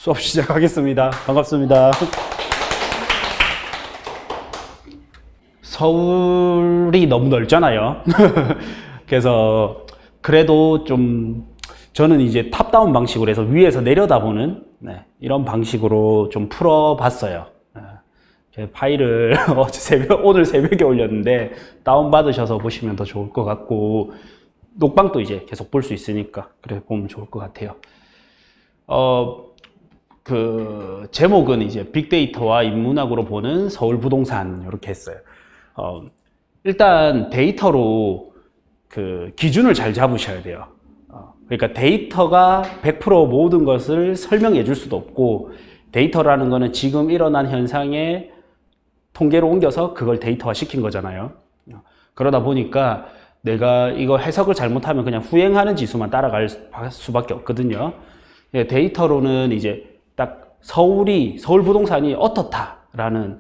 수업 시작하겠습니다. 반갑습니다. 서울이 너무 넓잖아요. 그래서 그래도 좀 저는 이제 탑다운 방식으로 해서 위에서 내려다보는 이런 방식으로 좀 풀어봤어요. 파일을 오늘 새벽에 올렸는데 다운받으셔서 보시면 더 좋을 것 같고, 녹방도 이제 계속 볼 수 있으니까 그래 보면 좋을 것 같아요. 그 제목은 이제 빅데이터와 인문학으로 보는 서울 부동산 이렇게 했어요. 일단 데이터로 그 기준을 잘 잡으셔야 돼요. 그러니까 데이터가 100% 모든 것을 설명해 줄 수도 없고, 데이터라는 거는 지금 일어난 현상에 통계로 옮겨서 그걸 데이터화 시킨 거잖아요. 그러다 보니까 내가 이거 해석을 잘못하면 그냥 후행하는 지수만 따라갈 수밖에 없거든요. 데이터로는 이제 딱 서울 부동산이 어떻다라는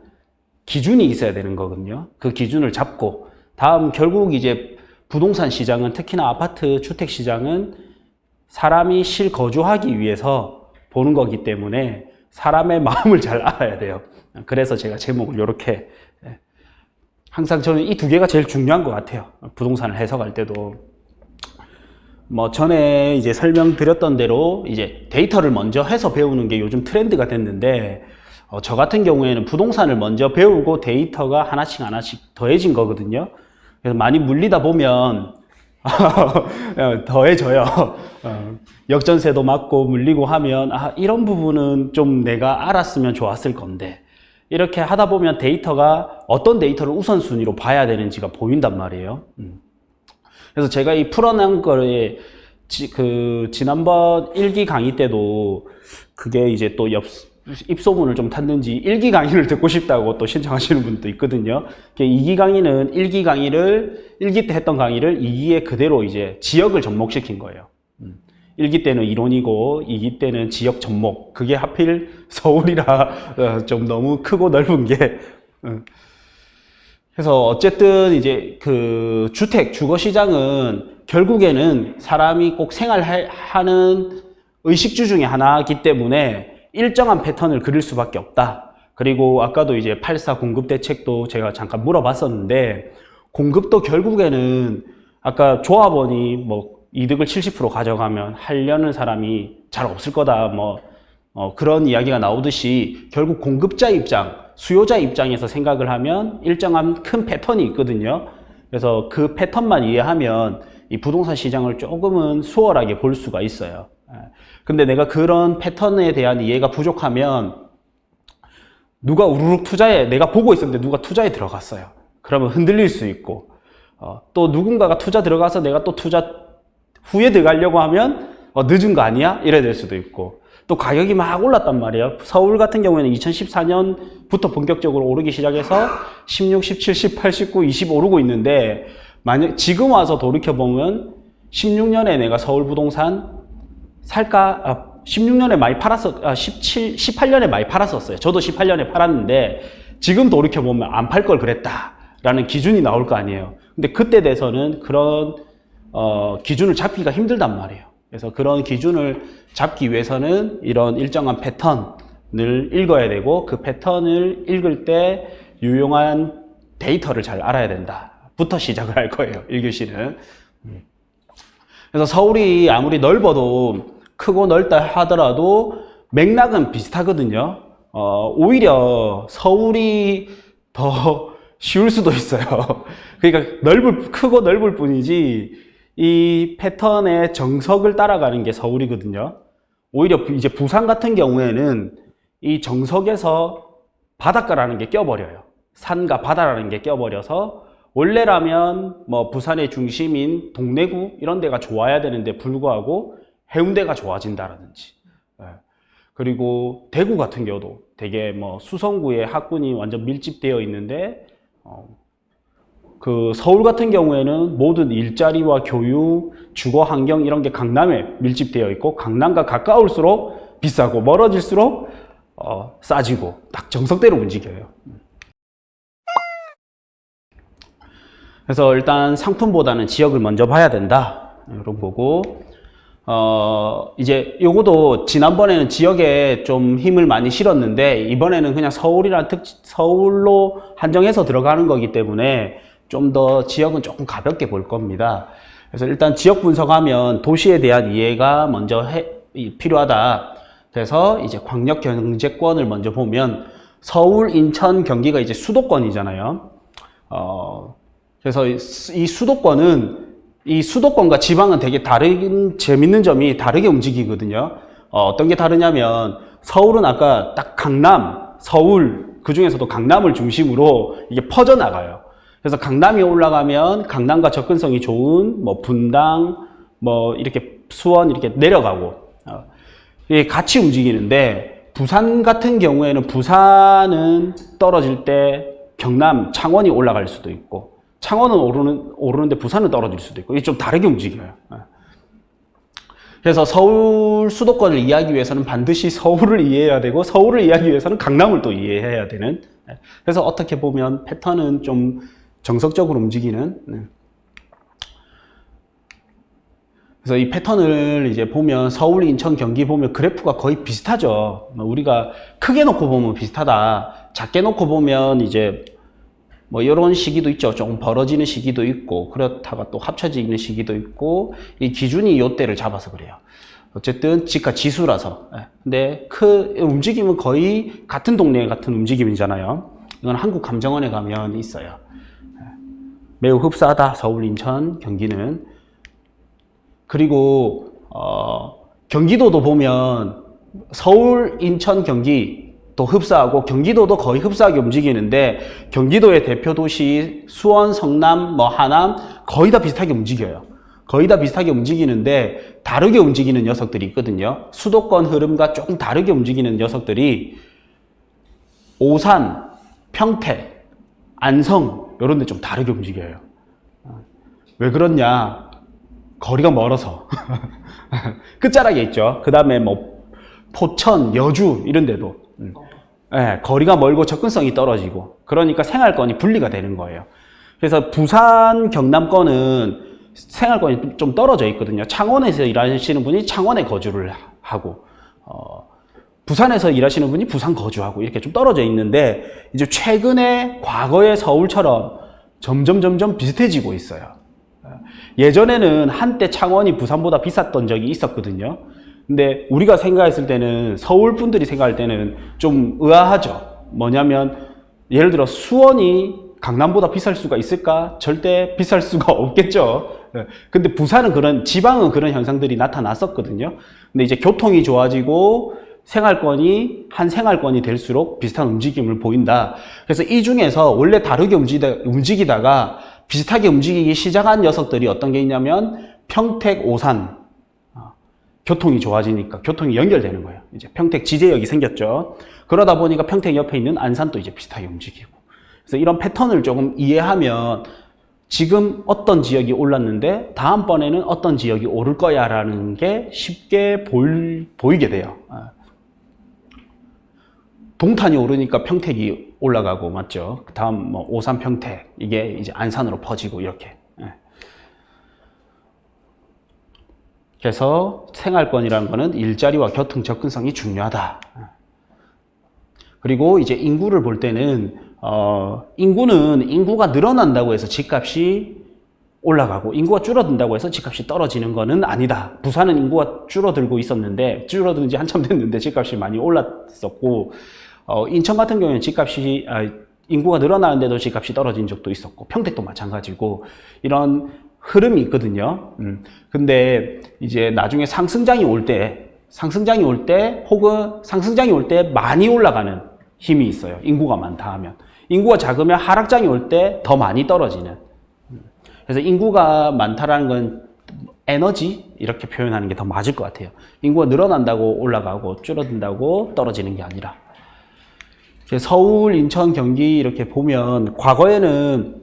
기준이 있어야 되는 거거든요. 그 기준을 잡고, 다음 결국 이제 부동산 시장은, 특히나 아파트 주택 시장은 사람이 실거주하기 위해서 보는 거기 때문에 사람의 마음을 잘 알아야 돼요. 그래서 제가 제목을 이렇게, 항상 저는 이 두 개가 제일 중요한 것 같아요. 부동산을 해석할 때도. 뭐 전에 이제 설명드렸던 대로 이제 데이터를 먼저 해서 배우는 게 요즘 트렌드가 됐는데, 저 같은 경우에는 부동산을 먼저 배우고 데이터가 하나씩 더해진 거거든요. 그래서 많이 물리다 보면 더해져요. 역전세도 맞고 물리고 하면 이런 부분은 좀 내가 알았으면 좋았을 건데, 이렇게 하다 보면 데이터가 어떤 데이터를 우선순위로 봐야 되는지가 보인단 말이에요. 그래서 제가 이 풀어낸 거에 지난번 1기 강의 때도 그게 이제 또 입소문을 좀 탔는지 1기 강의를 듣고 싶다고 또 신청하시는 분도 있거든요. 2기 강의는 1기 때 했던 강의를 2기에 그대로 이제 지역을 접목시킨 거예요. 1기 때는 이론이고 2기 때는 지역 접목. 그게 하필 서울이라 좀 너무 크고 넓은 게. 그래서 어쨌든 이제 그 주거 시장은 결국에는 사람이 꼭 생활하는 의식주 중에 하나이기 때문에 일정한 패턴을 그릴 수밖에 없다. 그리고 아까도 이제 8.4 공급 대책도 제가 잠깐 물어봤었는데, 공급도 결국에는 아까 조합원이 뭐 이득을 70% 가져가면 하려는 사람이 잘 없을 거다, 그런 이야기가 나오듯이 결국 공급자 입장, 수요자 입장에서 생각을 하면 일정한 큰 패턴이 있거든요. 그래서 그 패턴만 이해하면 이 부동산 시장을 조금은 수월하게 볼 수가 있어요. 근데 내가 그런 패턴에 대한 이해가 부족하면 누가 우르륵 내가 보고 있었는데 누가 투자에 들어갔어요. 그러면 흔들릴 수 있고, 또 누군가가 투자 들어가서 내가 또 투자 후에 들어가려고 하면 늦은 거 아니야? 이래 될 수도 있고, 또 가격이 막 올랐단 말이에요. 서울 같은 경우에는 2014년부터 본격적으로 오르기 시작해서 16, 17, 18, 19, 20 오르고 있는데, 만약 지금 와서 돌이켜보면 16년에 내가 서울 부동산 살까? 16년에 많이 18년에 많이 팔았었어요. 저도 18년에 팔았는데 지금 돌이켜보면 안 팔 걸 그랬다라는 기준이 나올 거 아니에요. 근데 그때 돼서는 그런 기준을 잡기가 힘들단 말이에요. 그래서 그런 기준을 잡기 위해서는 이런 일정한 패턴을 읽어야 되고, 그 패턴을 읽을 때 유용한 데이터를 잘 알아야 된다부터 시작을 할 거예요, 1교시는. 그래서 서울이 아무리 넓어도, 크고 넓다 하더라도 맥락은 비슷하거든요. 오히려 서울이 더 쉬울 수도 있어요. 그러니까 크고 넓을 뿐이지 이 패턴의 정석을 따라가는 게 서울이거든요. 오히려 이제 부산 같은 경우에는 이 정석에서 바닷가라는 게 껴버려요. 산과 바다라는 게 껴버려서, 원래라면 뭐 부산의 중심인 동래구 이런 데가 좋아야 되는데 불구하고 해운대가 좋아진다라든지, 그리고 대구 같은 경우도 되게 뭐 수성구에 학군이 완전 밀집되어 있는데, 그 서울 같은 경우에는 모든 일자리와 교육, 주거 환경 이런 게 강남에 밀집되어 있고, 강남과 가까울수록 비싸고 멀어질수록 싸지고, 딱 정석대로 움직여요. 그래서 일단 상품보다는 지역을 먼저 봐야 된다, 이런 거고, 이제 요거도 지난번에는 지역에 좀 힘을 많이 실었는데 이번에는 그냥 서울로 한정해서 들어가는 거기 때문에 좀 더 지역은 조금 가볍게 볼 겁니다. 그래서 일단 지역 분석하면 도시에 대한 이해가 먼저 필요하다. 그래서 이제 광역 경제권을 먼저 보면 서울, 인천, 경기가 이제 수도권이잖아요. 그래서 이 수도권과 지방은 되게 재밌는 점이 다르게 움직이거든요. 어떤 게 다르냐면 서울은 아까 딱 강남, 서울, 그 중에서도 강남을 중심으로 이게 퍼져나가요. 그래서 강남이 올라가면 강남과 접근성이 좋은 뭐 분당, 뭐 이렇게 수원 이렇게 내려가고 이게 같이 움직이는데 부산 같은 경우에는 부산은 떨어질 때 경남, 창원이 올라갈 수도 있고 창원은 오르는데 부산은 떨어질 수도 있고 이게 좀 다르게 움직여요. 그래서 서울 수도권을 이해하기 위해서는 반드시 서울을 이해해야 되고 서울을 이해하기 위해서는 강남을 또 이해해야 되는 그래서 어떻게 보면 패턴은 좀 정석적으로 움직이는 그래서 이 패턴을 이제 보면 서울, 인천, 경기 보면 그래프가 거의 비슷하죠. 우리가 크게 놓고 보면 비슷하다. 작게 놓고 보면 이제 뭐 이런 시기도 있죠. 조금 벌어지는 시기도 있고 그렇다가 또 합쳐지는 시기도 있고 이 기준이 요때를 잡아서 그래요. 어쨌든 지가 지수라서. 근데 움직임은 거의 같은 동네 같은 움직임이잖아요. 이건 한국감정원에 가면 있어요. 매우 흡사하다. 서울, 인천, 경기는. 그리고 경기도도 보면 서울, 인천, 경기 또 흡사하고 경기도도 거의 흡사하게 움직이는데 경기도의 대표 도시 수원, 성남, 뭐 하남 거의 다 비슷하게 움직여요. 거의 다 비슷하게 움직이는데 다르게 움직이는 녀석들이 있거든요. 수도권 흐름과 조금 다르게 움직이는 녀석들이 오산, 평택, 안성 이런 데 좀 다르게 움직여요. 왜 그러냐? 거리가 멀어서. 끝자락에 있죠. 그 다음에 뭐 포천, 여주 이런 데도 거리가 멀고 접근성이 떨어지고 그러니까 생활권이 분리가 되는 거예요. 그래서 부산, 경남권은 생활권이 좀 떨어져 있거든요. 창원에서 일하시는 분이 창원에 거주를 하고 부산에서 일하시는 분이 부산 거주하고 이렇게 좀 떨어져 있는데 이제 최근에 과거의 서울처럼 점점 비슷해지고 있어요. 예전에는 한때 창원이 부산보다 비쌌던 적이 있었거든요. 근데 우리가 생각했을 때는 서울 분들이 생각할 때는 좀 의아하죠. 뭐냐면 예를 들어 수원이 강남보다 비쌀 수가 있을까? 절대 비쌀 수가 없겠죠. 근데 부산은 지방은 그런 현상들이 나타났었거든요. 근데 이제 교통이 좋아지고 한 생활권이 될수록 비슷한 움직임을 보인다. 그래서 이 중에서 원래 다르게 움직이다가 비슷하게 움직이기 시작한 녀석들이 어떤 게 있냐면 평택, 오산. 교통이 좋아지니까 교통이 연결되는 거예요. 이제 평택 지제역이 생겼죠. 그러다 보니까 평택 옆에 있는 안산도 이제 비슷하게 움직이고. 그래서 이런 패턴을 조금 이해하면 지금 어떤 지역이 올랐는데 다음번에는 어떤 지역이 오를 거야 라는 게 쉽게 보이게 돼요. 동탄이 오르니까 평택이 올라가고 맞죠? 그 다음 뭐 오산, 평택 이게 이제 안산으로 퍼지고 이렇게. 그래서 생활권이라는 거는 일자리와 교통 접근성이 중요하다. 그리고 이제 인구를 볼 때는 인구가 늘어난다고 해서 집값이 올라가고 인구가 줄어든다고 해서 집값이 떨어지는 거는 아니다. 부산은 인구가 줄어들고 있었는데 줄어든 지 한참 됐는데 집값이 많이 올랐었고 인천 같은 경우에는 인구가 늘어나는데도 집값이 떨어진 적도 있었고 평택도 마찬가지고 이런 흐름이 있거든요. 근데 이제 나중에 상승장이 올 때 혹은 상승장이 올 때 많이 올라가는 힘이 있어요. 인구가 많다 하면. 인구가 작으면 하락장이 올 때 더 많이 떨어지는. 그래서 인구가 많다라는 건 에너지 이렇게 표현하는 게 더 맞을 것 같아요. 인구가 늘어난다고 올라가고 줄어든다고 떨어지는 게 아니라. 서울, 인천, 경기 이렇게 보면 과거에는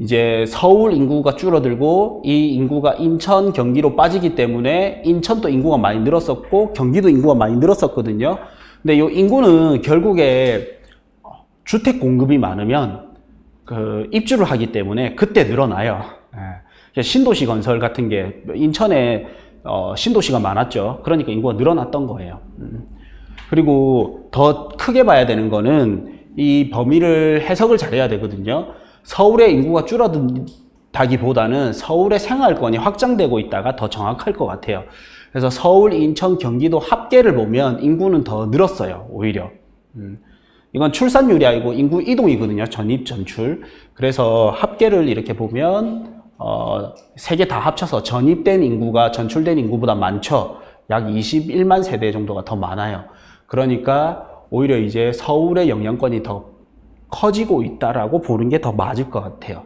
이제 서울 인구가 줄어들고 이 인구가 인천, 경기로 빠지기 때문에 인천도 인구가 많이 늘었었고 경기도 인구가 많이 늘었었거든요. 근데 이 인구는 결국에 주택 공급이 많으면 입주를 하기 때문에 그때 늘어나요. 신도시 건설 같은 게 인천에 신도시가 많았죠. 그러니까 인구가 늘어났던 거예요. 그리고 더 크게 봐야 되는 거는 이 범위를 해석을 잘해야 되거든요. 서울의 인구가 줄어든다기보다는 서울의 생활권이 확장되고 있다가 더 정확할 것 같아요. 그래서 서울, 인천, 경기도 합계를 보면 인구는 더 늘었어요. 오히려. 이건 출산율이 아니고 인구 이동이거든요. 전입, 전출. 그래서 합계를 이렇게 보면 세 개 다 합쳐서 전입된 인구가 전출된 인구보다 많죠. 약 21만 세대 정도가 더 많아요. 그러니까 오히려 이제 서울의 영향권이 더 커지고 있다라고 보는 게 더 맞을 것 같아요.